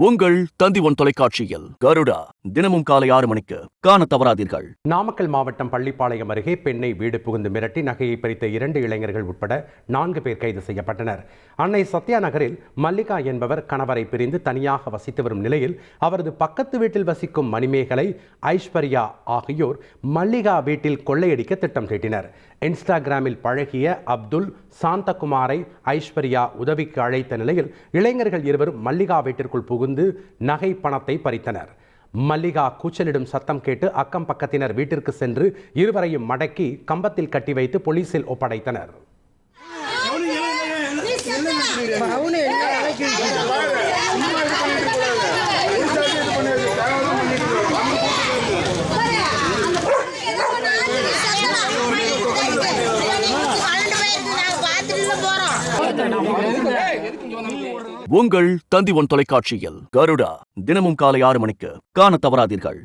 உங்கள் தந்தி ஒன் தொலைக்காட்சியில் கருடா தினமும் காலை 6 மணிக்கு காண தவறாதீர்கள். நாமக்கல் மாவட்டம் பள்ளிப்பாளையம் அருகே பெண்ணை வீடு புகுந்து மிரட்டி நகையை பறித்த 2 இளைஞர்கள் உட்பட 4 பேர் கைது செய்யப்பட்டனர். அன்னை சத்யா நகரில் மல்லிகா என்பவர் கணவரை பிரிந்து தனியாக வசித்து வரும் நிலையில் அவரது பக்கத்து வீட்டில் வசிக்கும் மணிமேகலை, ஐஸ்வர்யா ஆகியோர் மல்லிகா வீட்டில் கொள்ளையடிக்க திட்டம் தீட்டினர். இன்ஸ்டாகிராமில் பழகிய அப்துல் சாந்தகுமாரை ஐஸ்வர்யா உதவிக்கு அழைத்த நிலையில் இளைஞர்கள் இருவரும் மல்லிகா வீட்டிற்குள் புகுந்து நகை பணத்தை பறித்தனர். மல்லிகா கூச்சலிடும் சத்தம் கேட்டு அக்கம் பக்கத்தினர் வீட்டிற்கு சென்று இருவரையும் மடக்கி கம்பத்தில் கட்டி வைத்து போலீசில் ஒப்படைத்தனர். உங்கள் தந்தி ஒன் தொலைக்காட்சியில் கருடா தினமும் காலை 6 மணிக்கு காண தவறாதீர்கள்.